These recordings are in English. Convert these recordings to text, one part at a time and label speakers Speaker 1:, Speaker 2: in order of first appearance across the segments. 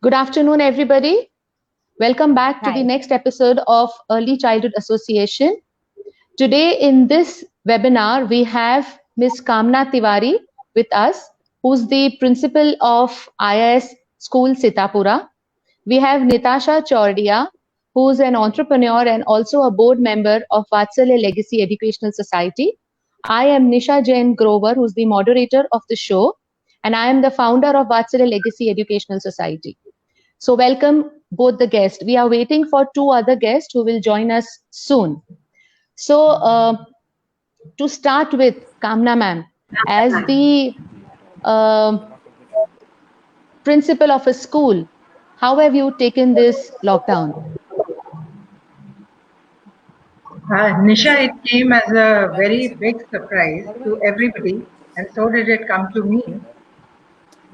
Speaker 1: Good afternoon, everybody. Welcome back to the next episode of Early Childhood Association. Today in this webinar, we have Ms. Kamna Tiwari with us, who's the principal of IIS School Sitapura. We have Nitasha Chordia, who's an entrepreneur and also a board member of Vatsalya Legacy Educational Society. I am Nisha Jain Grover, who's the moderator of the show, and I am the founder of Vatsalya Legacy Educational Society. So welcome both the guests. We are waiting for two other guests who will join us soon. So to start with, Kamna ma'am, as the principal of a school, how have you taken this lockdown?
Speaker 2: Nisha, it came as a very big surprise to everybody, and so did it come to me.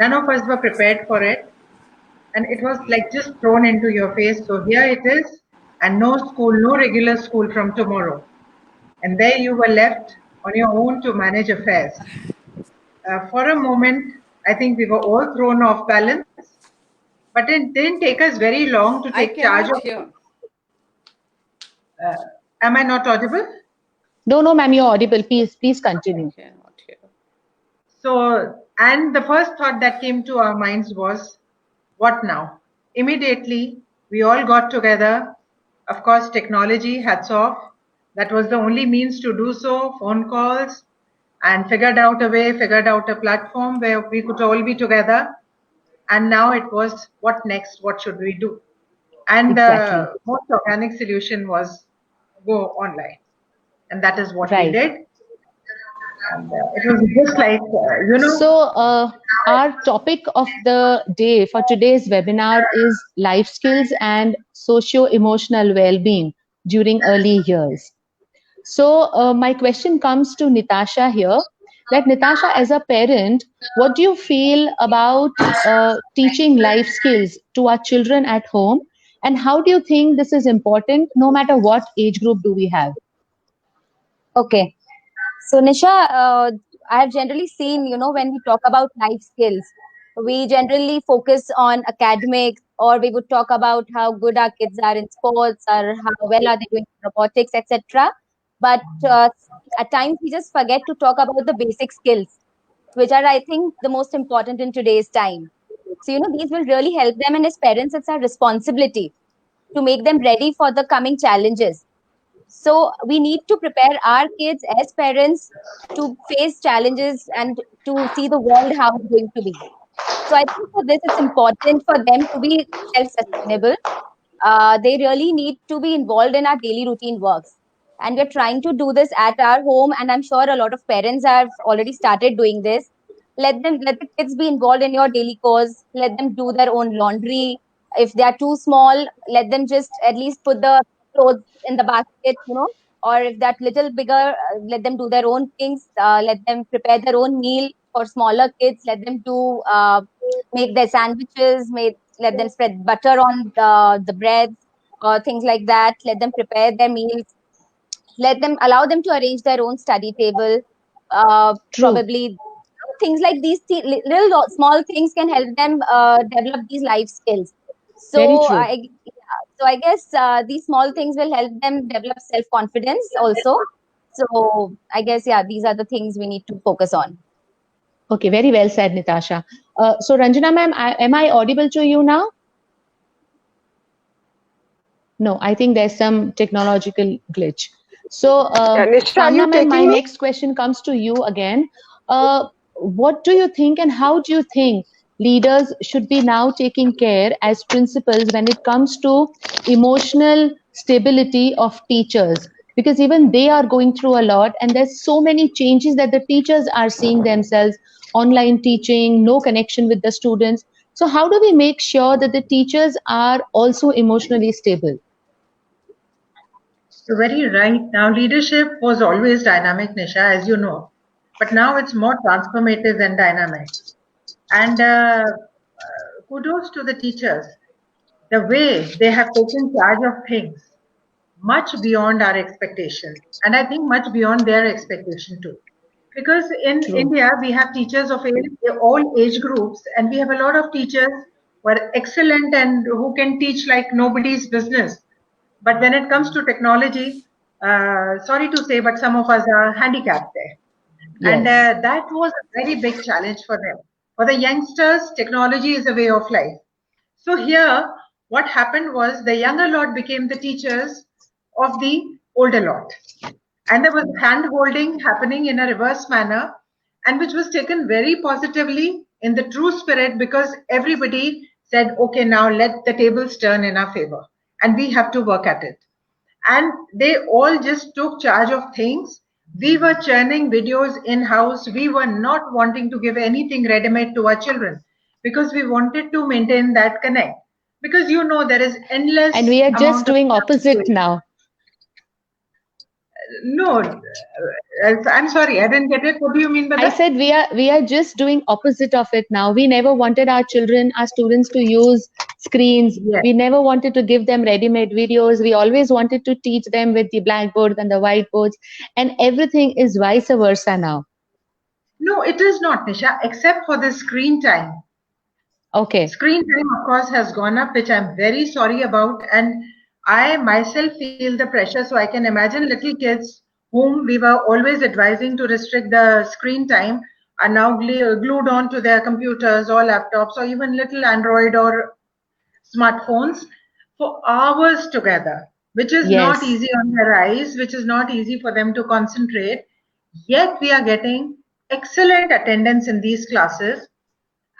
Speaker 2: None of us were prepared for it, and it was like just thrown into your face. So here it is, and no school, no regular school from tomorrow. And there you were left on your own to manage affairs. For a moment, I think we were all thrown off balance, but it didn't take us very long to take charge of it. Am I not audible?
Speaker 1: No, ma'am, you're audible. Please continue.
Speaker 2: So, and the first thought that came to our minds was, what now? Immediately, we all got together. Of course, technology, hats off. That was the only means to do so, phone calls, and figured out a way, figured out a platform where we could all be together. And now it was, what next? What should we do? And the most organic solution was go online. And that is what we did. And it was just like,
Speaker 1: So our topic of the day for today's webinar is life skills and socio-emotional well-being during early years. So my question comes to Nitasha here, that Nitasha, as a parent, what do you feel about teaching life skills to our children at home? And how do you think this is important no matter what age group do we have?
Speaker 3: Okay. So Nisha, I have generally seen, when we talk about life skills, we generally focus on academics, or we would talk about how good our kids are in sports, or how well are they doing in robotics, etc. But at times we just forget to talk about the basic skills, which are, I think, the most important in today's time. So, these will really help them, and as parents, it's our responsibility to make them ready for the coming challenges. So we need to prepare our kids as parents to face challenges and to see the world how it's going to be. So I think for this, it's important for them to be self-sustainable. They really need to be involved in our daily routine works. And we're trying to do this at our home. And I'm sure a lot of parents have already started doing this. Let the kids be involved in your daily chores. Let them do their own laundry. If they are too small, let them just at least put the clothes in the basket, or if that little bigger, let them do their own things. Let them prepare their own meal. For smaller kids, let them do make their sandwiches, let them spread butter on the breads or things like that. Let them prepare their meals. Allow them to arrange their own study table. Probably things like these little small things can help them develop these life skills. So I guess these small things will help them develop self-confidence also. So I guess, these are the things we need to focus on.
Speaker 1: Okay, very well said, Nitasha. So Ranjana ma'am, am I audible to you now? No, I think there's some technological glitch. So Kamna ma'am, my next question comes to you again. What do you think and how do you think leaders should be now taking care as principals when it comes to emotional stability of teachers? Because even they are going through a lot, and there's so many changes that the teachers are seeing themselves, online teaching, no connection with the students. So how do we make sure that the teachers are also emotionally stable?
Speaker 2: You're very right. Now, leadership was always dynamic, Nisha, as you know, but now it's more transformative than dynamic. And kudos to the teachers, the way they have taken charge of things much beyond our expectation, and I think much beyond their expectation too. Because in India, we have teachers of all age groups, and we have a lot of teachers were excellent and who can teach like nobody's business. But when it comes to technology, sorry to say, but some of us are handicapped there.
Speaker 1: Yes.
Speaker 2: And that was a very big challenge for them. For the youngsters, technology is a way of life. So here, what happened was the younger lot became the teachers of the older lot. And there was hand-holding happening in a reverse manner, and which was taken very positively in the true spirit, because everybody said, okay, now let the tables turn in our favor and we have to work at it. And they all just took charge of things. We were churning videos in-house. We were not wanting to give anything ready-made to our children because we wanted to maintain that connect. Because there is endless.
Speaker 1: And we are just doing opposite now.
Speaker 2: No, I'm sorry, I didn't get it. What do you mean by that?
Speaker 1: I said we are just doing opposite of it now. We never wanted our students to use screens.
Speaker 2: Yes.
Speaker 1: We never wanted to give them ready-made videos. We always wanted to teach them with the blackboards and the whiteboards, and everything is vice versa now.
Speaker 2: No, it is not, Nisha, except for the screen time.
Speaker 1: Okay.
Speaker 2: Screen time, of course, has gone up, which I'm very sorry about. And I myself feel the pressure. So I can imagine little kids whom we were always advising to restrict the screen time are now glued on to their computers or laptops or even little Android or smartphones for hours together, which is not easy on their eyes, which is not easy for them to concentrate. Yet we are getting excellent attendance in these classes.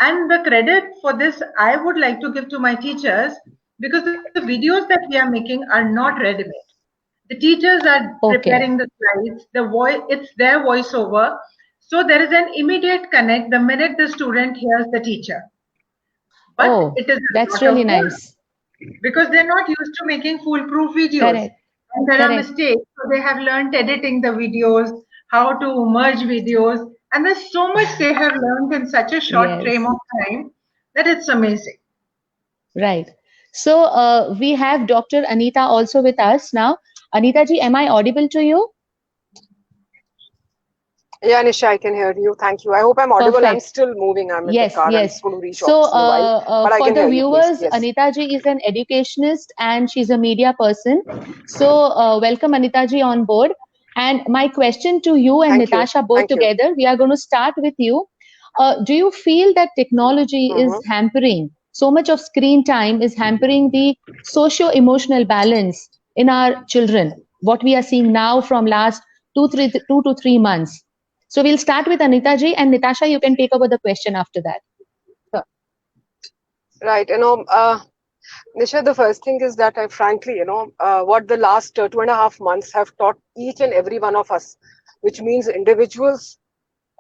Speaker 2: And the credit for this, I would like to give to my teachers, because the videos that we are making are not ready-made. The teachers are preparing the slides, it's their voiceover. So there is an immediate connect the minute the student hears the teacher. But it is
Speaker 1: that's really nice.
Speaker 2: Because they're not used to making foolproof videos.
Speaker 1: Correct.
Speaker 2: And there are mistakes. So they have learned editing the videos, how to merge videos. And there's so much they have learned in such a short frame of time that it's amazing.
Speaker 1: Right. So we have Dr. Anita also with us now. Anita ji, am I audible to you?
Speaker 4: Yeah, Nisha, I can hear you. Thank you. I hope I'm audible.
Speaker 1: Perfect.
Speaker 4: I'm still moving. I'm in the car.
Speaker 1: Yes.
Speaker 4: I'm going to reach
Speaker 1: so
Speaker 4: for
Speaker 1: the viewers, Anita ji is an educationist and she's a media person. So welcome Anita ji on board. And my question to you and Natasha both together, we are going to start with you. Do you feel that technology is hampering, so much of screen time is hampering the socio-emotional balance in our children, what we are seeing now from last 2 to 3 months? So we'll start with Anita ji, and Natasha, you can take over the question after that.
Speaker 4: Sure. Right. Nisha, the first thing is that I frankly, what the last 2.5 months have taught each and every one of us, which means individuals,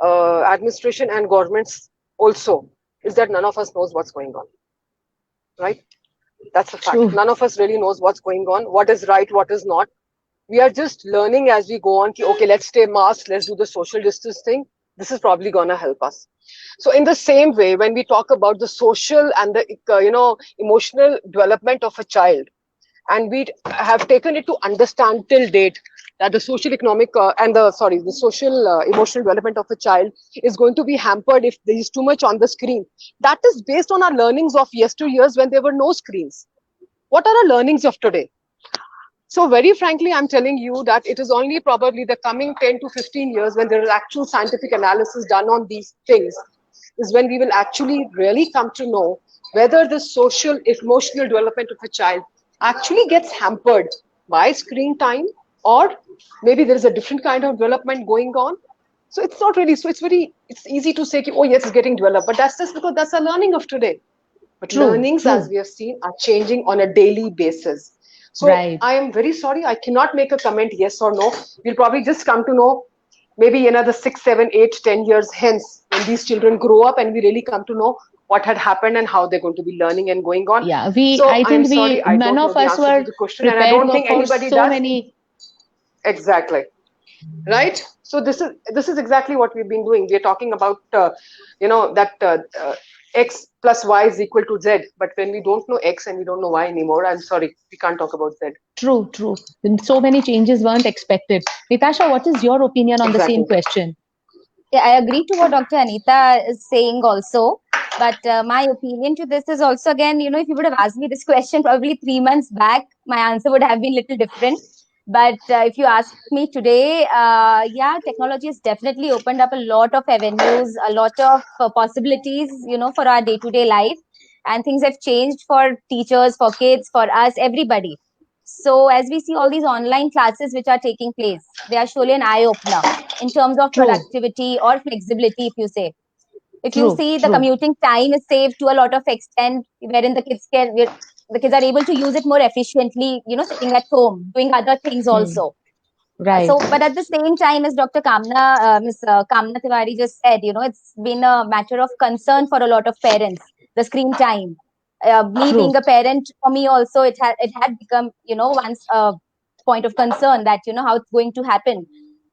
Speaker 4: administration and governments also, is that none of us knows what's going on. Right? That's a fact.
Speaker 1: True.
Speaker 4: None of us really knows what's going on, what is right, what is not. We are just learning as we go on. Okay, let's stay masked, let's do the social distance thing. This is probably going to help us. So in the same way, when we talk about the social and the emotional development of a child, and we have taken it to understand till date that the social economic the social emotional development of a child is going to be hampered if there is too much on the screen. That is based on our learnings of yesteryears when there were no screens. What are our learnings of today? So very frankly, I'm telling you that it is only probably the coming 10 to 15 years when there is actual scientific analysis done on these things is when we will actually really come to know whether the social emotional development of a child actually gets hampered by screen time, or maybe there is a different kind of development going on. So it's not really, so it's easy to say, oh yes, it's getting developed, but that's just because that's our learning of today. But learnings, as we have seen, are changing on a daily basis. So I am very sorry, I cannot make a comment yes or no. We'll probably just come to know maybe another 6, 7, 8, 10 years hence when these children grow up and we really come to know what had happened and how they're going to be learning and going on.
Speaker 1: Yeah, I think none of us were prepared, and I don't think anybody does. Many...
Speaker 4: Exactly. Right? So this is exactly what we've been doing. We're talking about, X plus Y is equal to Z. But when we don't know X and we don't know Y anymore, I'm sorry, we can't talk about Z.
Speaker 1: True. So many changes weren't expected. Natasha, what is your opinion on the same question?
Speaker 3: Yeah, I agree to what Dr. Anita is saying also. But my opinion to this is also, again, if you would have asked me this question probably 3 months back, my answer would have been a little different. But if you ask me today, yeah, technology has definitely opened up a lot of avenues, a lot of possibilities, for our day-to-day life. And things have changed for teachers, for kids, for us, everybody. So as we see all these online classes which are taking place, they are surely an eye-opener in terms of
Speaker 1: True.
Speaker 3: productivity or flexibility, if you say. If you
Speaker 1: True,
Speaker 3: see, the
Speaker 1: true.
Speaker 3: commuting time is saved to a lot of extent, wherein the kids are able to use it more efficiently, sitting at home, doing other things also.
Speaker 1: Right.
Speaker 3: So, but at the same time, as Dr. Miss Kamna Tiwari just said, it's been a matter of concern for a lot of parents, the screen time. Me
Speaker 1: True.
Speaker 3: being a parent, for me also, it had become, once a point of concern that, how it's going to happen.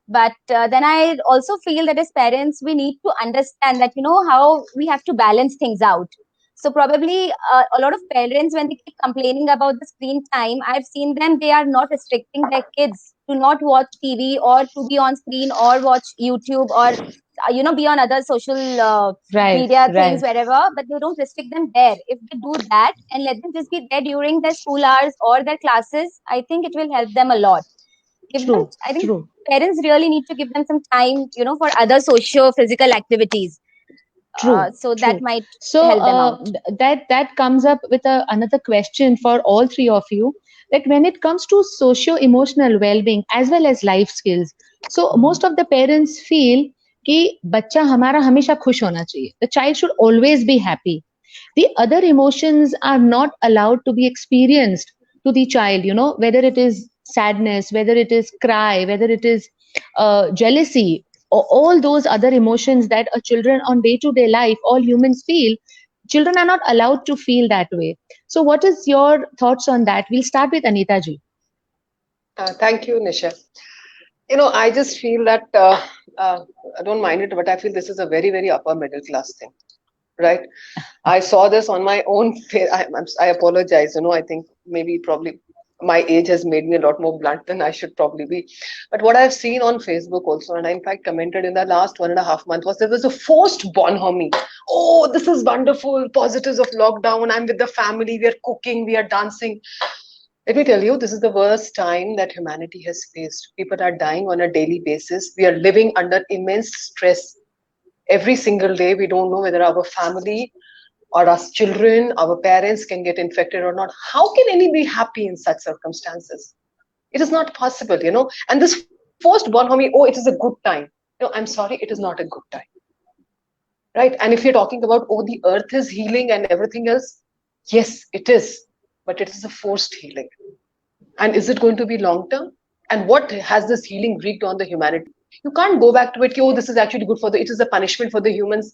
Speaker 3: But then I also feel that as parents, we need to understand that, how we have to balance things out. So probably a lot of parents, when they keep complaining about the screen time, I've seen them, they are not restricting their kids to not watch TV or to be on screen or watch YouTube or, be on other social
Speaker 1: Right,
Speaker 3: media
Speaker 1: right.
Speaker 3: things, wherever, but they don't restrict them there. If they do that and let them just be there during their school hours or their classes, I think it will help them a lot. Give them,
Speaker 1: True,
Speaker 3: I think
Speaker 1: true.
Speaker 3: parents really need to give them some time, for other socio physical activities.
Speaker 1: True,
Speaker 3: So that
Speaker 1: true.
Speaker 3: might
Speaker 1: So
Speaker 3: help them out.
Speaker 1: that comes up with another question for all three of you. That when it comes to socio-emotional well-being as well as life skills, so most of the parents feel कि बच्चा हमारा हमेशा खुश होना चाहिए. The child should always be happy. The other emotions are not allowed to be experienced to the child. Whether it is sadness, whether it is cry, whether it is jealousy, or all those other emotions that a children on day to day life, all humans feel, children are not allowed to feel that way. So what is your thoughts on that? We'll start with Anita ji.
Speaker 4: Thank you, Nisha. I just feel that I don't mind it, but I feel this is a very, very upper middle class thing, right? I saw this on my own. I apologize. I think probably my age has made me a lot more blunt than I should probably be. But what I've seen on Facebook also, and I in fact commented in the last 1.5 months, was there was a forced bonhomie. Oh, this is wonderful. Positives of lockdown. I'm with the family. We are cooking. We are dancing. Let me tell you, this is the worst time that humanity has faced. People are dying on a daily basis. We are living under immense stress. Every single day, we don't know whether our family or us children, our parents can get infected or not. How can any be happy in such circumstances? It is not possible, And this forced bonhomie, oh, it is a good time. I'm sorry, it is not a good time. Right? And if you're talking about, oh, the earth is healing and everything else, yes, it is. But it is a forced healing. And is it going to be long term? And what has this healing wreaked on the humanity? You can't go back to it, oh, this is actually good it is a punishment for the humans.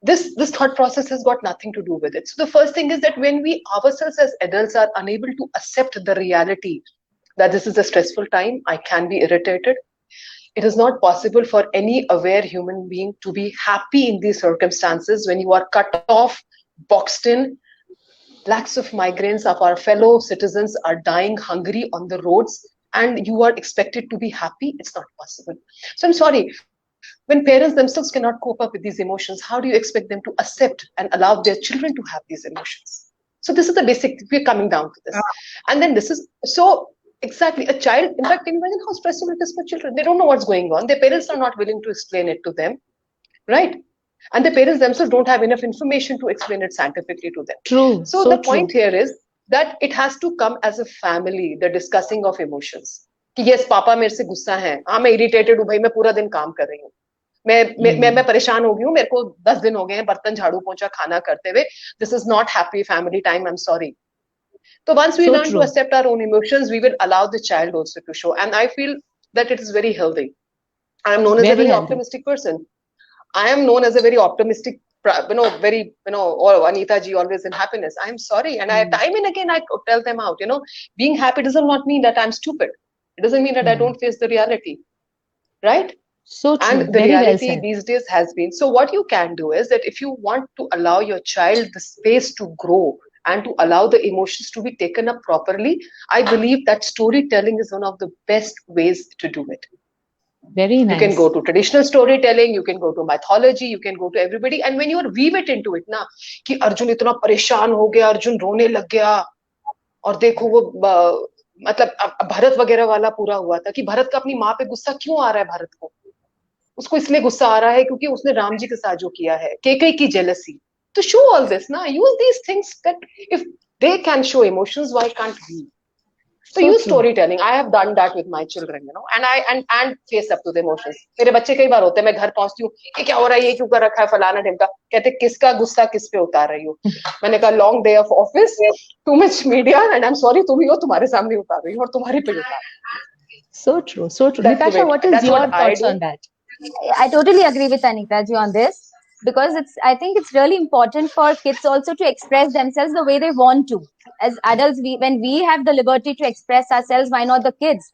Speaker 4: This thought process has got nothing to do with it. So the first thing is that when we ourselves as adults are unable to accept the reality that this is a stressful time, I can be irritated. It is not possible for any aware human being to be happy in these circumstances when you are cut off, boxed in. Lakhs of migrants of our fellow citizens are dying hungry on the roads, and you are expected to be happy. It's not possible. So I'm sorry. When parents themselves cannot cope up with these emotions, how do you expect them to accept and allow their children to have these emotions? So this is the basic, we're coming down to this. And then this is, so exactly, a child, in fact, imagine how stressful it is for children. They don't know what's going on. Their parents are not willing to explain it to them, right? And the parents themselves don't have enough information to explain it scientifically to them.
Speaker 1: True.
Speaker 4: So the point here is that it has to come as a family, the discussing of emotions. कि yes, पापा मेरे से गुस्सा है, हाँ मैं irritated हूँ भाई, मैं पूरा दिन काम कर रही हूँ, मैं परेशान हो गई हूँ, मेरे को 10 दिन हो गए हैं बर्तन झाड़ू पोंछा खाना करते हुए. This is not happy family time. I'm sorry. So once we learn to accept our own emotions, we will allow the child also to show. And I feel that it is very healthy. I am known as a very optimistic person. I am known as a very optimistic, oh, Anita ji, always in happiness. I'm sorry. And time and again, I tell them out, being happy does not mean that I'm stupid. It doesn't mean that I don't face the reality. Right?
Speaker 1: So true.
Speaker 4: And the reality these days has been. So what you can do is that if you want to allow your child the space to grow and to allow the emotions to be taken up properly, I believe that storytelling is one of the best ways to do it.
Speaker 1: Very nice.
Speaker 4: You can go to traditional storytelling, you can go to mythology, you can go to everybody. And when you weave it into it, na, कि अर्जुन इतना परेशान हो गया, अर्जुन रोने लग गया, और देखो वो मतलब भरत वगैरह वाला पूरा हुआ था कि भरत का अपनी माँ पे गुस्सा क्यों आ रहा है भरत को, उसको इसलिए गुस्सा आ रहा है क्योंकि उसने राम जी के साथ जो किया है, केकई की jealousy. To show all this, na, use these things that if they can show emotions, why can't we? So use storytelling. I have done that with my children, you know, and face up to the emotions. मेरे बच्चे कई बार होते हैं, मैं घर पहुंचती हूँ, ये क्या हो रहा है, ये क्यों कर रखा है फलाना ढिमका, कहते किसका गुस्सा किस पे उतार रही हो. मैंने कहा long day of office, too much media, and I'm sorry, तुम ही हो, तुम्हारे सामने उतार रही हो और तुम्हारी पे उतार.
Speaker 1: So true, so true. Natasha, what is your thoughts on that?
Speaker 3: I totally agree with Anita ji on this, because I think it's really important for kids also to express themselves the way they want to. As adults, when we have the liberty to express ourselves, why not the kids?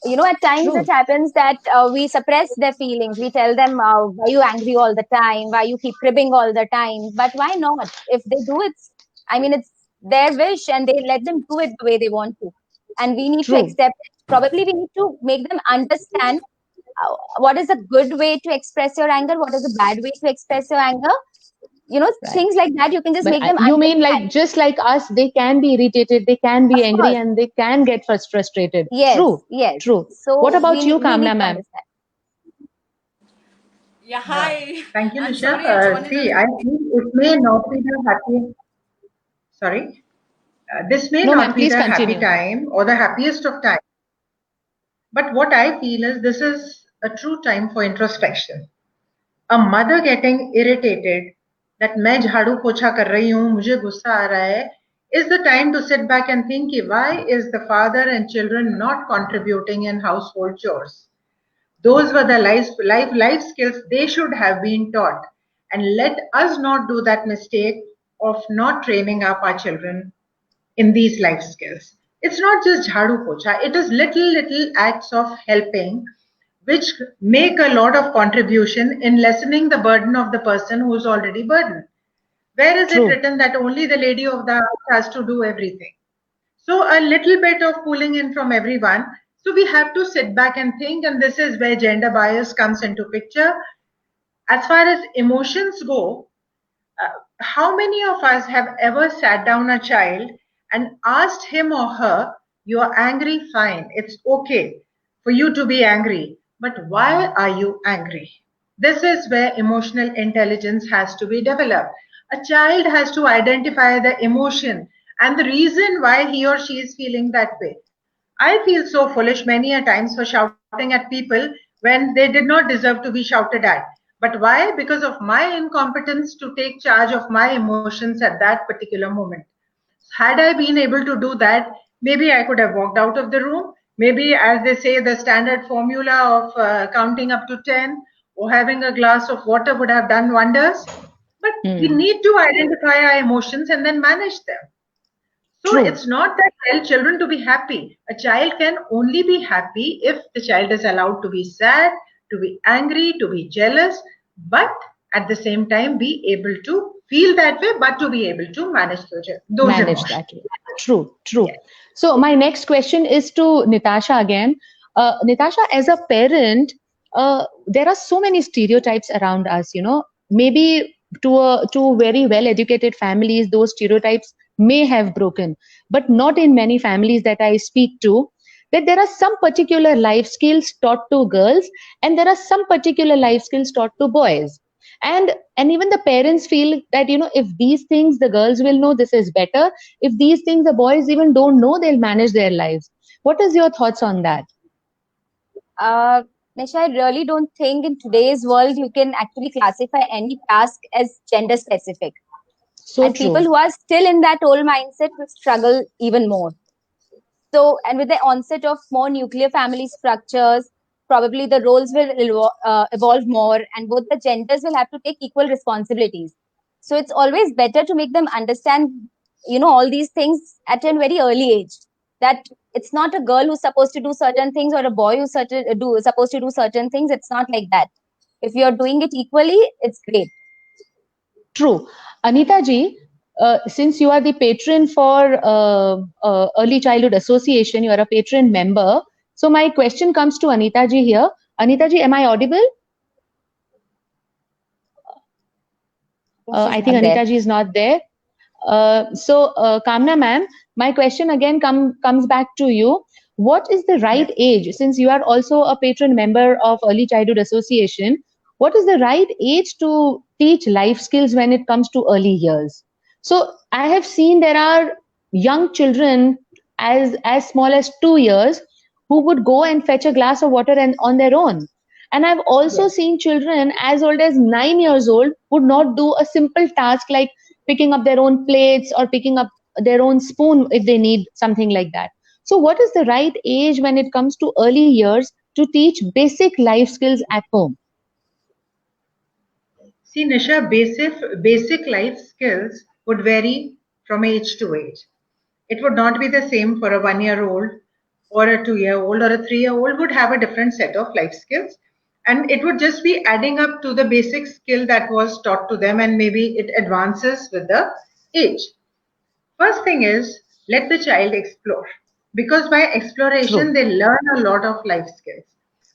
Speaker 3: You know, at times it happens that we suppress their feelings. We tell them, why are you angry all the time? Why you keep cribbing all the time? But why not? If they do it, I mean, it's their wish, and they let them do it the way they want to. And we need to accept it. Probably we need to make them understand what is a good way to express your anger, what is a bad way to express your anger. You know, things like that. You can just make them
Speaker 1: you
Speaker 3: understand.
Speaker 1: mean like just like us, they can be irritated, they can be angry, and they can get frustrated.
Speaker 3: Yes,
Speaker 1: true.
Speaker 3: Yes.
Speaker 1: True.
Speaker 3: So
Speaker 1: what about you, Kamna ma'am?
Speaker 5: Yeah, hi.
Speaker 2: Thank you,
Speaker 5: I'm
Speaker 2: Nisha.
Speaker 5: sorry,
Speaker 2: See, I think it may not be the happy. Sorry, this may not be the happy time or the happiest of times. But what I feel is this is a true time for introspection. A mother getting irritated that मैं झाड़ू पोछा कर रही हूँ, मुझे गुस्सा आ रहा है, is the time to sit back and think why is the father and children not contributing in household chores? Those were the life skills they should have been taught, and let us not do that mistake of not training up our children in these life skills. It's not just jhadu pocha, it is little acts of helping which make a lot of contribution in lessening the burden of the person who is already burdened. Where is it written that only the lady of the house has to do everything? So a little bit of pulling in from everyone. So we have to sit back and think, and this is where gender bias comes into picture. As far as emotions go, how many of us have ever sat down a child and asked him or her, you're angry, fine, it's okay for you to be angry, but why are you angry? This is where emotional intelligence has to be developed. A child has to identify the emotion and the reason why he or she is feeling that way. I feel so foolish many a times for shouting at people when they did not deserve to be shouted at. But why? Because of my incompetence to take charge of my emotions at that particular moment. Had I been able to do that, maybe I could have walked out of the room. Maybe, as they say, the standard formula of counting up to 10 or having a glass of water would have done wonders. But we need to identify our emotions and then manage them. So it's not that tell children to be happy. A child can only be happy if the child is allowed to be sad, to be angry, to be jealous, but at the same time be able to feel that way, but to be able to manage those emotions.
Speaker 1: That way. True. Yes. So my next question is to Natasha again. Natasha, as a parent, there are so many stereotypes around us, you know. Maybe to very well-educated families, those stereotypes may have broken, but not in many families that I speak to, that there are some particular life skills taught to girls and there are some particular life skills taught to boys. And even the parents feel that, you know, if these things the girls will know, this is better. If these things the boys even don't know, they'll manage their lives. What is your thoughts on that?
Speaker 3: Nisha, I really don't think in today's world you can actually classify any task as gender specific. And people who are still in that old mindset will struggle even more. So, and with the onset of more nuclear family structures, probably the roles will evolve more, and both the genders will have to take equal responsibilities. So it's always better to make them understand, you know, all these things at a very early age. That it's not a girl who's supposed to do certain things or a boy who's supposed to do certain things. It's not like that. If you're doing it equally, it's great.
Speaker 1: True. Anita ji, since you are the patron for Early Childhood Association, you are a patron member. So my question comes to Anita ji here. Anita ji, am I audible? I think Anita ji is not there. Kamna ma'am, my question again comes back to you. What is the right age, since you are also a patron member of Early Childhood Association, what is the right age to teach life skills when it comes to early years? So I have seen there are young children as small as 2 years who would go and fetch a glass of water and on their own. And I've also seen children as old as 9 years old would not do a simple task like picking up their own plates or picking up their own spoon if they need something like that. So what is the right age when it comes to early years to teach basic life skills at home?
Speaker 2: See, Nisha, basic life skills would vary from age to age. It would not be the same for a 1-year-old or a 2-year-old or a 3-year-old would have a different set of life skills. And it would just be adding up to the basic skill that was taught to them, and maybe it advances with the age. First thing is, let the child explore. Because by exploration, they learn a lot of life skills.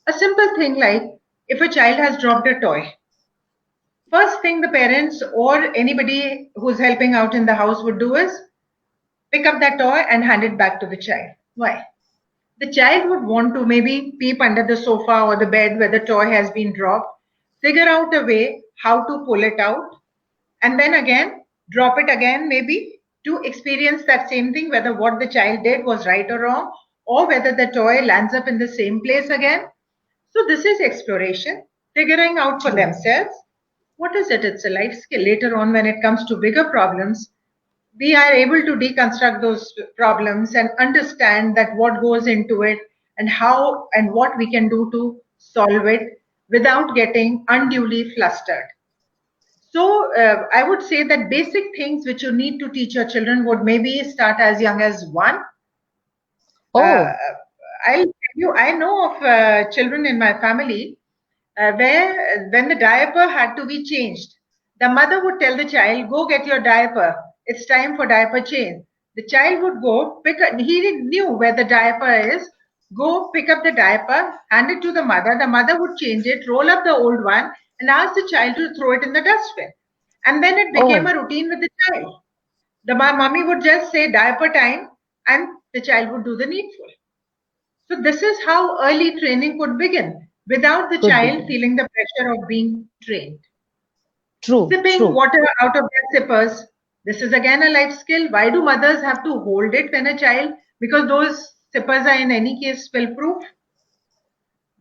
Speaker 2: A simple thing like if a child has dropped a toy, first thing the parents or anybody who's helping out in the house would do is pick up that toy and hand it back to the child. Why? The child would want to maybe peep under the sofa or the bed where the toy has been dropped, figure out a way how to pull it out, and then again drop it again, maybe to experience that same thing, whether what the child did was right or wrong, or whether the toy lands up in the same place again. So this is exploration, figuring out for themselves. What is it? It's a life skill. Later on, when it comes to bigger problems, we are able to deconstruct those problems and understand that what goes into it and how and what we can do to solve it without getting unduly flustered. So I would say that basic things which you need to teach your children would maybe start as young as 1. I'll tell you, I know of children in my family where when the diaper had to be changed, the mother would tell the child, go get your diaper. It's time for diaper change. The child would go pick up, he knew where the diaper is, go pick up the diaper, hand it to the mother. The mother would change it, roll up the old one, and ask the child to throw it in the dustbin. And then it became a routine with the child. The mommy would just say diaper time, and the child would do the needful. So this is how early training could begin without the child feeling the pressure of being trained. Sipping water out of their sippers. This is again a life skill. Why do mothers have to hold it when a child? Because those sippers are in any case spill proof.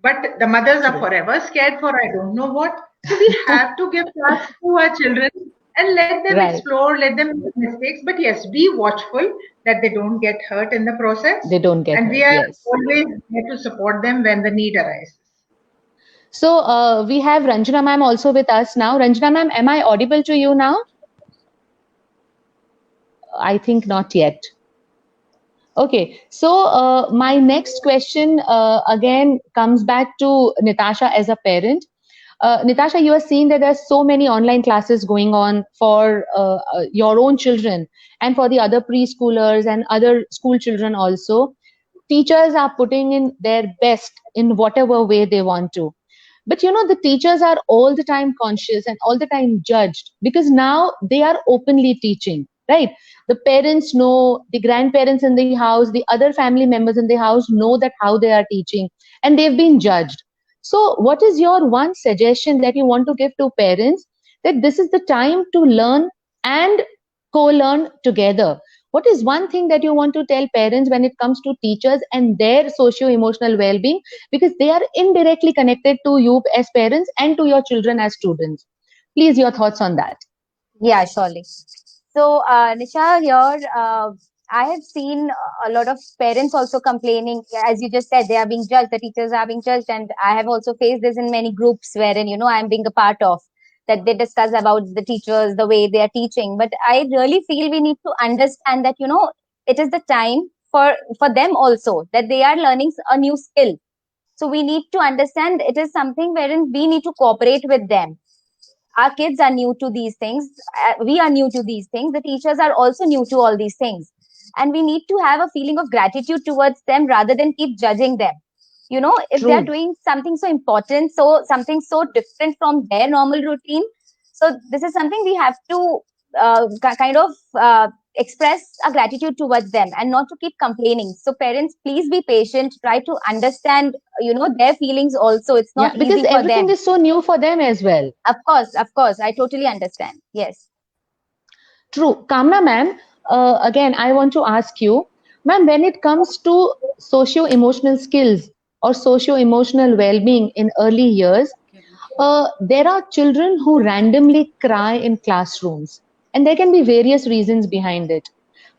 Speaker 2: But the mothers are forever scared for I don't know what. So we have to give class to our children and let them explore, let them make mistakes. But yes, be watchful that they don't get hurt in the process.
Speaker 1: They don't get hurt.
Speaker 2: And we are always there to support them when the need arises.
Speaker 1: So we have Ranjana ma'am also with us now. Ranjana ma'am, am I audible to you now? I think not yet. Okay, so my next question again comes back to Natasha as a parent. Natasha, you are seeing that there's so many online classes going on for your own children and for the other preschoolers and other school children also. Teachers are putting in their best in whatever way they want to. But you know, the teachers are all the time conscious and all the time judged because now they are openly teaching, right? The parents know, the grandparents in the house, the other family members in the house know that how they are teaching and they've been judged. So what is your one suggestion that you want to give to parents that this is the time to learn and co-learn together? What is one thing that you want to tell parents when it comes to teachers and their socio-emotional well-being? Because they are indirectly connected to you as parents and to your children as students. Please, your thoughts on that.
Speaker 3: Yeah, surely. So, Nisha, here I have seen a lot of parents also complaining, as you just said, they are being judged, the teachers are being judged. And I have also faced this in many groups wherein, you know, I'm being a part of, that they discuss about the teachers, the way they are teaching. But I really feel we need to understand that, you know, it is the time for them also, that they are learning a new skill. So we need to understand it is something wherein we need to cooperate with them. Our kids are new to these things. We are new to these things. The teachers are also new to all these things. And we need to have a feeling of gratitude towards them rather than keep judging them. if
Speaker 1: True.
Speaker 3: they're doing something so important, so something so different from their normal routine. So this is something we have to kind of express our gratitude towards them and not to keep complaining. So parents, please be patient, try to understand their feelings also. It's not
Speaker 1: Because
Speaker 3: easy for
Speaker 1: everything
Speaker 3: them.
Speaker 1: is so new for them as well.
Speaker 3: Of course, I totally understand. Yes.
Speaker 1: True. Kamna ma'am, again, I want to ask you, ma'am, when it comes to socio-emotional skills or socio-emotional well-being in early years, there are children who randomly cry in classrooms, and there can be various reasons behind it.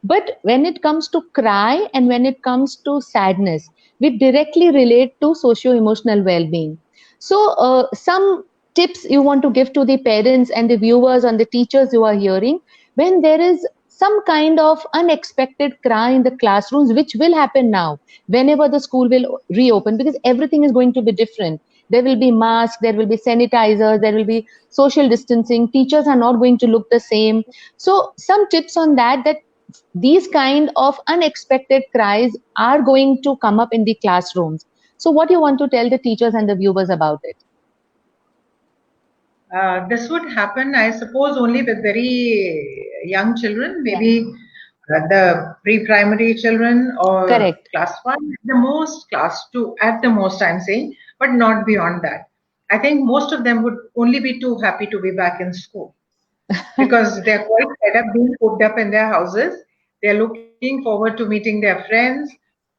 Speaker 1: But when it comes to cry and when it comes to sadness, we directly relate to socio-emotional well-being. So, some tips you want to give to the parents and the viewers and the teachers who are hearing when there is some kind of unexpected cry in the classrooms, which will happen now whenever the school will reopen, because everything is going to be different. There will be masks, there will be sanitizers, there will be social distancing, teachers are not going to look the same. So some tips on that these kind of unexpected cries are going to come up in the classrooms. So what do you want to tell the teachers and the viewers about it?
Speaker 2: This would happen, I suppose, only with very young children, maybe the pre-primary children or
Speaker 1: Correct.
Speaker 2: class 1, at the most class 2, at the most I'm saying, but not beyond that. I think most of them would only be too happy to be back in school because they're quite fed up being cooped up in their houses. They're looking forward to meeting their friends.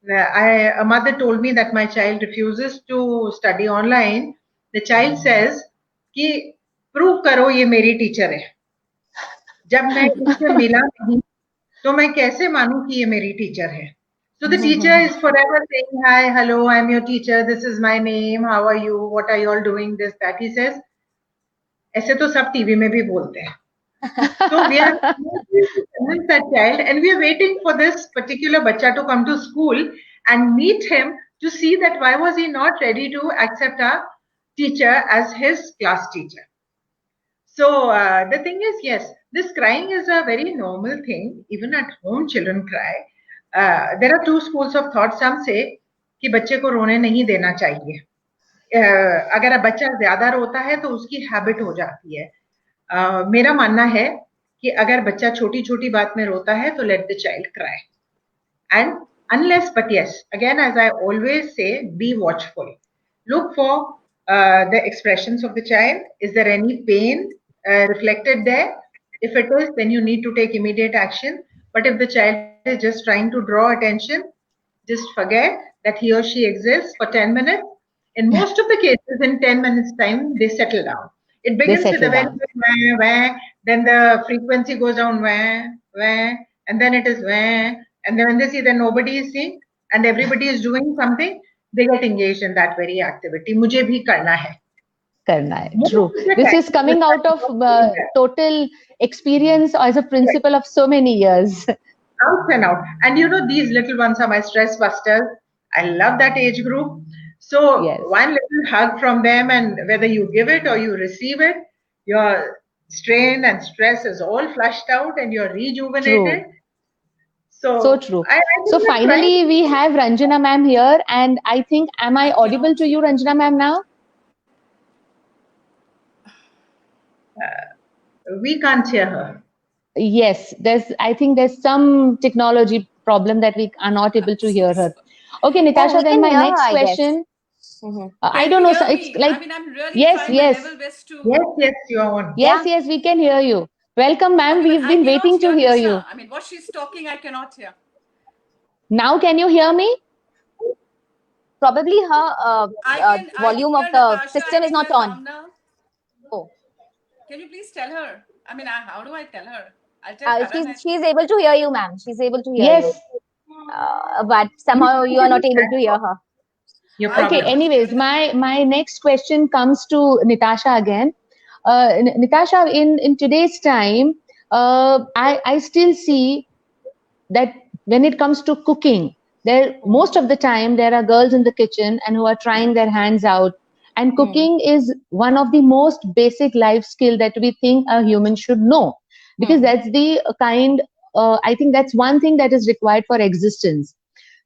Speaker 2: A mother told me that my child refuses to study online. The child says कि prove करो ये मेरी teacher है. जब मैं इससे मिला नहीं तो मैं कैसे मानूं कि ये मेरी टीचर है. So the teacher is forever saying, hi, hello, I'm your teacher, this is my name, how are you, what are you all doing, this, that. He says, ऐसे तो सब टीवी में भी बोलते हैं. So we are convince that child and we are waiting for this particular bacha to come to school and meet him to see that why was he not ready to accept our teacher as his class teacher. So the thing is, yes, this crying is a very normal thing. Even at home, children cry. There are two schools of thought. Some say कि बच्चे को रोने नहीं देना चाहिए. अगर बच्चा ज्यादा रोता है तो उसकी हैबिट हो जाती है. मेरा मानना है कि अगर बच्चा छोटी छोटी बात में रोता है तो let the child cry. And unless, but yes, again, as I always say, be watchful. Look for the expressions of the child. Is there any pain reflected there? If it is, then you need to take immediate action. But if the child is just trying to draw attention, just forget that he or she exists for 10 minutes. In most of the cases, in 10 minutes time, they settle down. It begins with a very wah, wah, then the frequency goes down wah, wah, and then it is wah, and then when they see that nobody is seeing and everybody is doing something, they get engaged in that very activity. मुझे भी करना है.
Speaker 1: करना है. True. This is coming out of total experience as a principal of so many years.
Speaker 2: Out and out. And you know, these little ones are my stress busters. I love that age group. So
Speaker 1: yes.
Speaker 2: One little hug from them, and whether you give it or you receive it, your strain and stress is all flushed out and you're rejuvenated.
Speaker 1: True.
Speaker 2: So
Speaker 1: true. So finally, we have Ranjana ma'am here, and I think, am I audible to you, Ranjana ma'am, now?
Speaker 2: We can't hear her.
Speaker 1: Yes, I think there's some technology problem that we are not able to hear her. Okay, Nitasha, then my next question. I don't know. So it's like,
Speaker 5: I mean, I'm really
Speaker 1: yes,
Speaker 5: trying my level best to.
Speaker 2: Yes, you are on.
Speaker 1: Yes, we can hear you. Welcome, ma'am. We've been waiting to hear you.
Speaker 5: I mean, what she's talking, I cannot hear.
Speaker 1: Now, can you hear me?
Speaker 3: Probably her volume of the system is not on.
Speaker 5: Oh. Can you please tell her? I mean, how do I tell her? I'll tell
Speaker 3: she's able to hear you, ma'am. She's able to hear you.
Speaker 1: Yes.
Speaker 3: But somehow you are not able to hear her.
Speaker 1: Okay, anyways, my next question comes to Nitasha again. Nitasha, in today's time, I still see that when it comes to cooking, most of the time there are girls in the kitchen and who are trying their hands out. And cooking is one of the most basic life skill that we think a human should know, because that's the kind, I think that's one thing that is required for existence.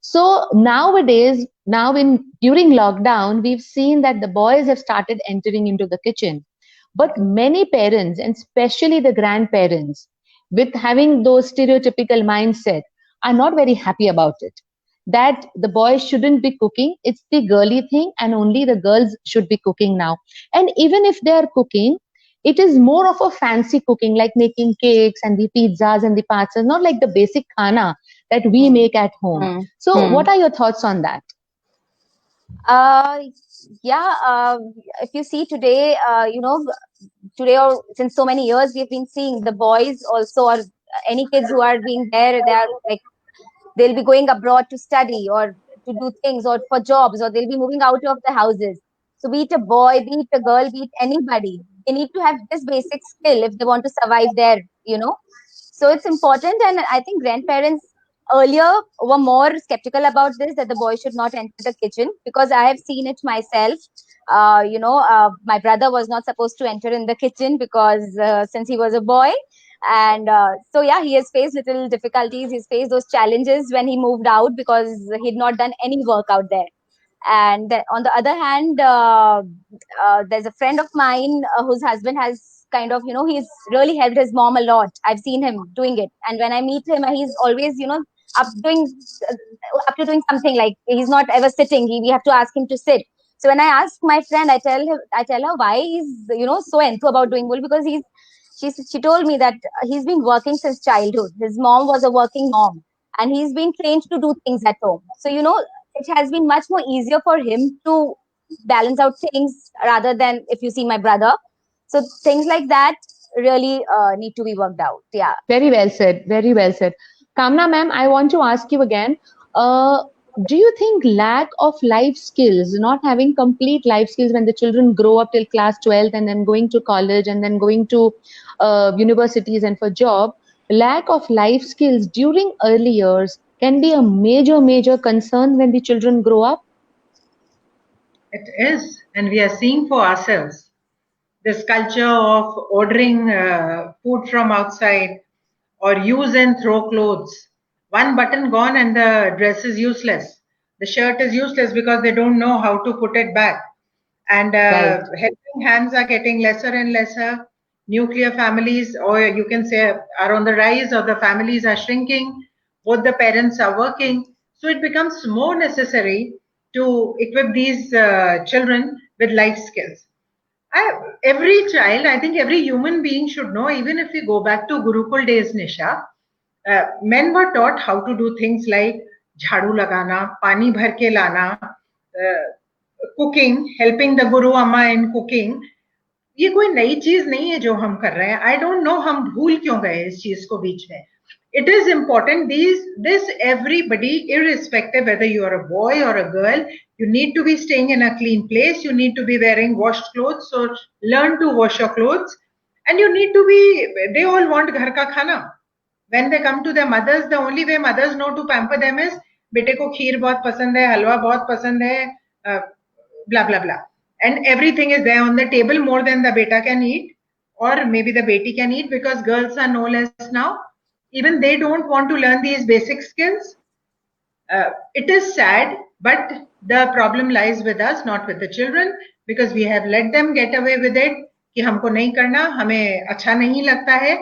Speaker 1: So nowadays, during lockdown, we've seen that the boys have started entering into the kitchen. But many parents, and especially the grandparents, with having those stereotypical mindset, are not very happy about it. That the boys shouldn't be cooking, it's the girly thing, and only the girls should be cooking now. And even if they are cooking, it is more of a fancy cooking, like making cakes and the pizzas and the pastas, not like the basic khana that we make at home. So, what are your thoughts on that?
Speaker 3: Yeah, if you see today, today or since so many years, we've been seeing the boys also, or any kids who are being there, they are like, they'll be going abroad to study or to do things or for jobs, or they'll be moving out of the houses. So be it a boy, be it a girl, be it anybody, they need to have this basic skill if they want to survive there, So it's important. And I think grandparents earlier were more skeptical about this, that the boy should not enter the kitchen, because I have seen it myself. My brother was not supposed to enter in the kitchen because since he was a boy. And so yeah, he has faced little difficulties, he's faced those challenges when he moved out, because he'd not done any work out there. And on the other hand, there's a friend of mine whose husband has kind of, he's really helped his mom a lot. I've seen him doing it, and when I meet him, he's always, up doing up to doing something. Like, he's not ever sitting, we have to ask him to sit. So when I ask my friend, I tell her why he's so enthused about doing wool, because she told me that he's been working since childhood. His mom was a working mom, and he's been trained to do things at home. So it has been much more easier for him to balance out things, rather than if you see my brother. So things like that really need to be worked out. Yeah.
Speaker 1: Very well said. Very well said. Kamna ma'am, I want to ask you again. Do you think lack of life skills, not having complete life skills when the children grow up till class 12 and then going to college and then going to universities and for job, lack of life skills during early years can be a major concern when the children grow up?
Speaker 2: It is, and we are seeing for ourselves this culture of ordering food from outside, or use and throw clothes. One button gone and the dress is useless. The shirt is useless because they don't know how to put it back. And helping hands are getting lesser and lesser. Nuclear families, or you can say, are on the rise, or the families are shrinking. Both the parents are working. So it becomes more necessary to equip these children with life skills. Every child, I think every human being should know, even if we go back to Gurukul days, Nisha, men were taught how to do things like jhadu lagana, pani bhar ke lana, cooking, helping the Guru Amma in cooking. ये कोई नई चीज नहीं है जो हम कर रहे हैं. I don't know हम भूल क्यों गए इस चीज को बीच में. It is important, this everybody, irrespective whether you are a boy or a girl, you need to be staying in a clean place, you need to be wearing washed clothes, so learn to wash your clothes, and you need to be, they all want ghar ka khana. When they come to their mothers, the only way mothers know to pamper them is, bete ko kheer bahut pasand hai, halwa bahut pasand hai, blah blah blah, and everything is there on the table, more than the beta can eat, or maybe the beti can eat, because girls are no less now. Even they don't want to learn these basic skills. It is sad, but the problem lies with us, not with the children, because we have let them get away with it कि हमको नहीं करना, हमें अच्छा नहीं लगता है.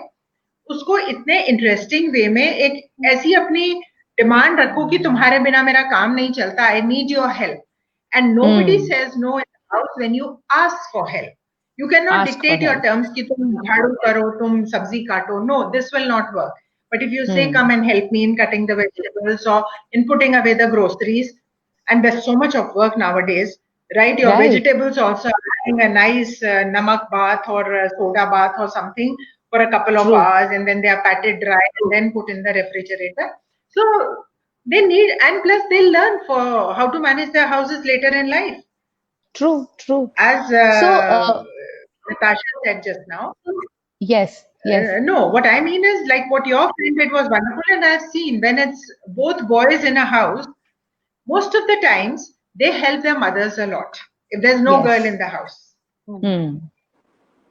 Speaker 2: उसको इतने इंटरेस्टिंग वे में एक ऐसी अपनी डिमांड रखो कि तुम्हारे बिना मेरा काम नहीं चलता, I need your help. And nobody says no in the house when you ask for help. You cannot dictate your terms कि तुम झाड़ू करो, तुम सब्जी काटो. No, this will not work. But if you say, come and help me in cutting the vegetables or in putting away the groceries, and there's so much of work nowadays, right? Your vegetables also are having a nice namak bath or soda bath or something for a couple of hours, and then they are patted dry and then put in the refrigerator. So they need, and plus they'll learn for how to manage their houses later in life.
Speaker 1: True.
Speaker 2: As Natasha said just now.
Speaker 1: Yes.
Speaker 2: No, what I mean is, like what your friend did was wonderful, and I've seen when it's both boys in a house, most of the times they help their mothers a lot if there's no girl in the house.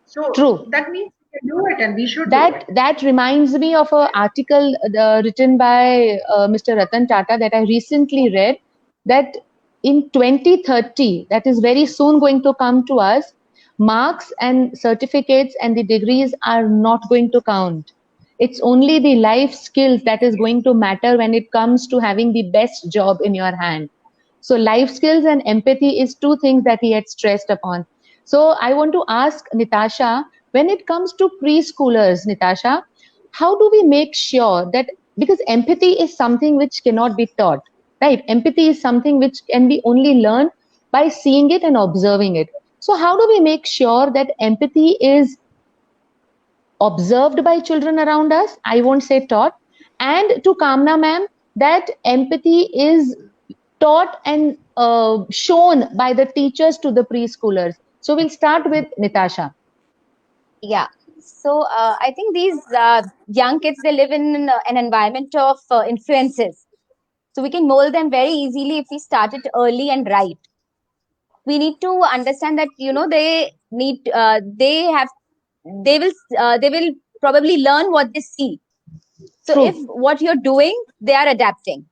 Speaker 2: So
Speaker 1: True.
Speaker 2: that means can do it, and we should
Speaker 1: That
Speaker 2: do it.
Speaker 1: that reminds me of an article written by Mr. Ratan Tata that I recently read, that in 2030, that is very soon going to come to us, marks and certificates and the degrees are not going to count. It's only the life skills that is going to matter when it comes to having the best job in your hand. So life skills and empathy is two things that he had stressed upon. So I want to ask Nitasha, when it comes to preschoolers, Nitasha, how do we make sure that, because empathy is something which cannot be taught, right? Empathy is something which can be only learned by seeing it and observing it. So how do we make sure that empathy is observed by children around us? I won't say taught. And to Kamna ma'am, that empathy is taught and shown by the teachers to the preschoolers. So we'll start with Nitasha.
Speaker 3: Yeah. So I think these young kids, they live in an environment of influences. So we can mold them very easily if we start it early and right. We need to understand that, you know, they will probably learn what they see. So
Speaker 1: True.
Speaker 3: if what you're doing, they are adapting.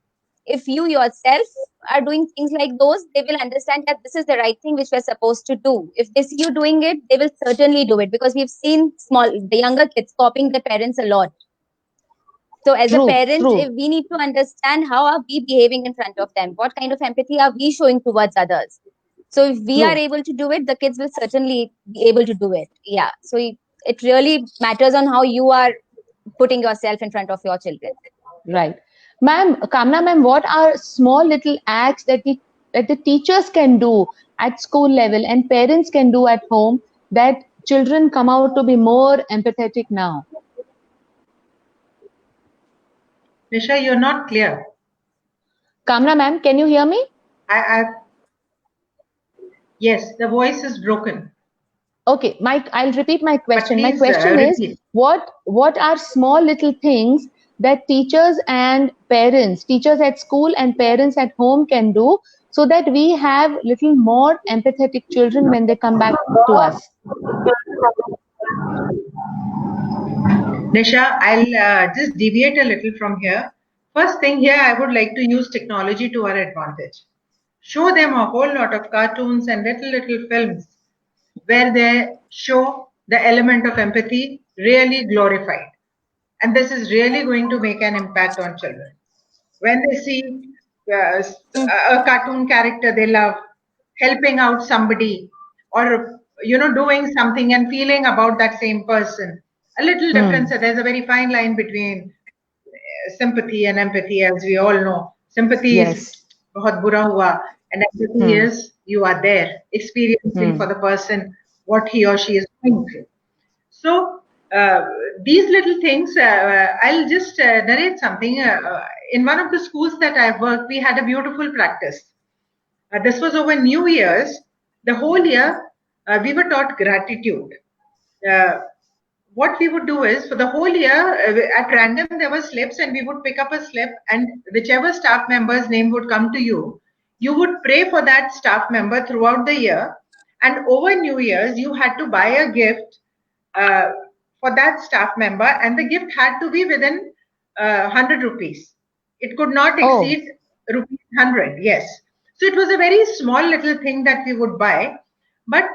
Speaker 3: If you yourself are doing things like those, they will understand that this is the right thing which we're supposed to do. If they see you doing it, they will certainly do it, because we've seen the younger kids copying their parents a lot. So as a parent, if we need to understand how are we behaving in front of them, what kind of empathy are we showing towards others. So if we are able to do it, the kids will certainly be able to do it. Yeah. So it really matters on how you are putting yourself in front of your children.
Speaker 1: Right. Ma'am, Kamna ma'am, what are small little acts that the teachers can do at school level and parents can do at home that children come out to be more empathetic now?
Speaker 2: Nisha, you're not clear.
Speaker 1: Kamna ma'am, can you hear me?
Speaker 2: Yes, the voice is broken.
Speaker 1: Okay, I'll repeat my question.
Speaker 2: Please,
Speaker 1: My question is, what are small little things that teachers and parents, teachers at school and parents at home can do so that we have little more empathetic children when they come back to us?
Speaker 2: Nisha, I'll just deviate a little from here. First thing here, I would like to use technology to our advantage. Show them a whole lot of cartoons and little films where they show the element of empathy really glorified. And this is really going to make an impact on children. When they see a cartoon character they love helping out somebody, or doing something and feeling about that same person, a little difference. There's a very fine line between sympathy and empathy, as we all know. Sympathy is bahut bura hua, and empathy is you are there experiencing for the person what he or she is going through. So these little things, I'll just narrate something. In one of the schools that I've worked, we had a beautiful practice. This was over New Year's. The whole year, we were taught gratitude. What we would do is, for the whole year, at random, there were slips, and we would pick up a slip, and whichever staff member's name would come to you, you would pray for that staff member throughout the year. And over New Year's, you had to buy a gift for that staff member, and the gift had to be within 100 rupees. It could not exceed rupees 100. Yes. So it was a very small little thing that we would buy, but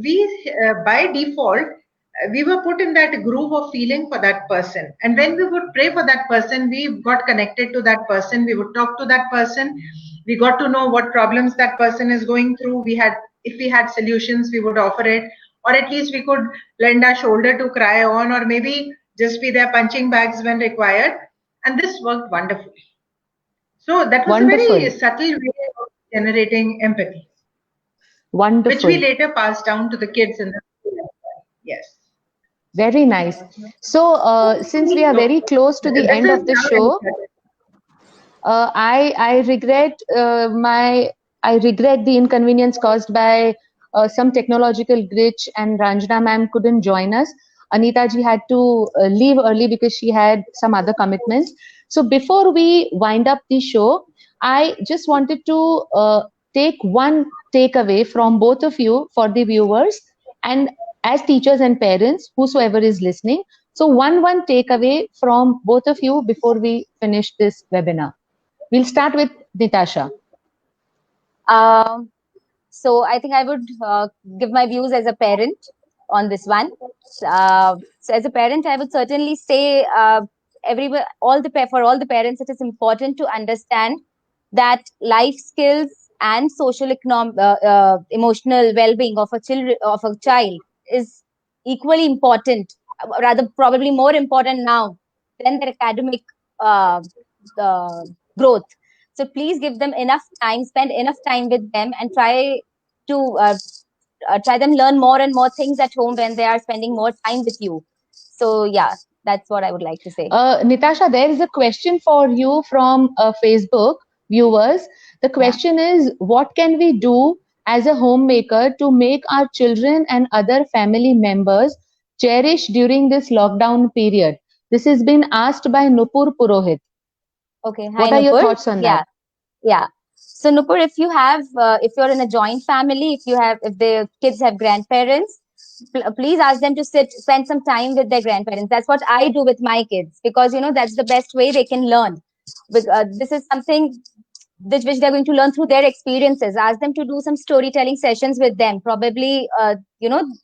Speaker 2: we by default we were put in that groove of feeling for that person, and when we would pray for that person, we got connected to that person. We would talk to that person. We got to know what problems that person is going through. If we had solutions, we would offer it, or at least we could lend our shoulder to cry on, or maybe just be their punching bags when required. And this worked wonderfully. So that was a very subtle way of generating empathy.
Speaker 1: Wonderful.
Speaker 2: Which we later passed down to the kids in the school. Yes.
Speaker 1: Very nice. So since we are very close to the end of the show, I regret the inconvenience caused by some technological glitch, and Ranjana ma'am couldn't join us. Anita ji had to leave early because she had some other commitments. So before we wind up the show, I just wanted to take one takeaway from both of you for the viewers, and as teachers and parents, whosoever is listening. So one takeaway from both of you before we finish this webinar. We'll start with Nitasha.
Speaker 3: So I think I would give my views as a parent on this one. So as a parent, I would certainly say for all the parents, it is important to understand that life skills and social emotional well-being of a child is equally important, rather probably more important now than their academic growth. So please give them enough time, spend enough time with them, and try them learn more and more things at home when they are spending more time with you. So yeah, that's what I would like to say.
Speaker 1: Nitasha, there is a question for you from Facebook viewers. The question is, what can we do as a homemaker to make our children and other family members cherish during this lockdown period? This has been asked by Nupur Purohit.
Speaker 3: Okay. Hi,
Speaker 1: what are your thoughts on that?
Speaker 3: Yeah. So Nupur, if you're in a joint family, if the kids have grandparents, please ask them to spend some time with their grandparents. That's what I do with my kids, because that's the best way they can learn. This is something which they're going to learn through their experiences. Ask them to do some storytelling sessions with them. Probably,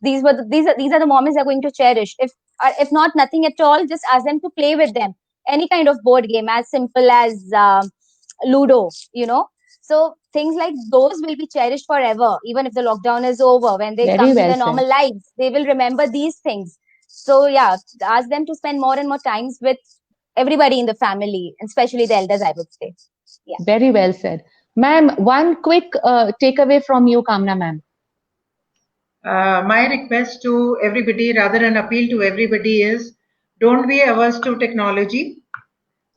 Speaker 3: these are the moments they're going to cherish. If not nothing at all, just ask them to play with them. Any kind of board game, as simple as Ludo, So things like those will be cherished forever, even if the lockdown is over. When they come to their normal lives, they will remember these things. So yeah, ask them to spend more and more times with everybody in the family, especially the elders, I would say. Yeah.
Speaker 1: Very well said. Ma'am, one quick takeaway from you, Kamna ma'am.
Speaker 2: My request to everybody, rather an appeal to everybody, is don't be averse to technology.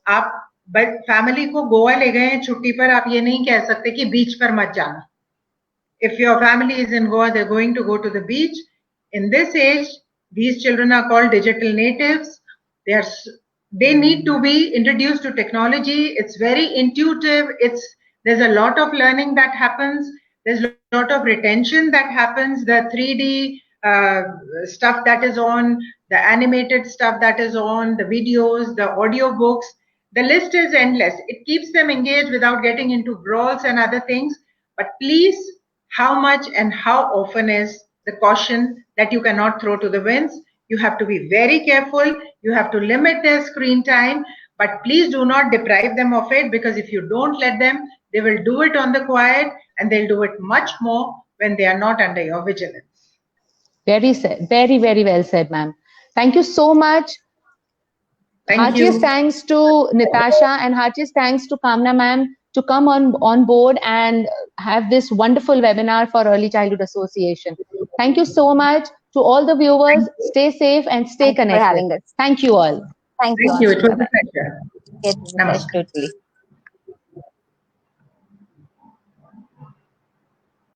Speaker 2: आप family को गोवा ले गए हैं छुट्टी पर, आप ये नहीं कह सकते कि बीच पर मत जाना. If your family is in Goa, they're going to go to the beach. In this age, these children are called digital natives. They need to be introduced to technology. It's very intuitive. There's a lot of learning that happens. There's a lot of retention that happens. The 3D stuff that is on, the animated stuff that is on, the videos, the audio books. The list is endless. It keeps them engaged without getting into brawls and other things. But please, how much and how often is the caution that you cannot throw to the winds. You have to be very careful. You have to limit their screen time. But please do not deprive them of it, because if you don't let them, they will do it on the quiet, and they'll do it much more when they are not under your vigilance.
Speaker 1: Very well said, ma'am. Thank you so much. Heartiest thanks to Nitasha and heartiest thanks to Kamna ma'am to come on board and have this wonderful webinar for Early Childhood Association. Thank you so much to all the viewers. Stay safe and stay connected.
Speaker 3: For having us.
Speaker 1: Thank you all.
Speaker 3: Thank you.
Speaker 2: It was a pleasure.
Speaker 3: It was a pleasure, totally.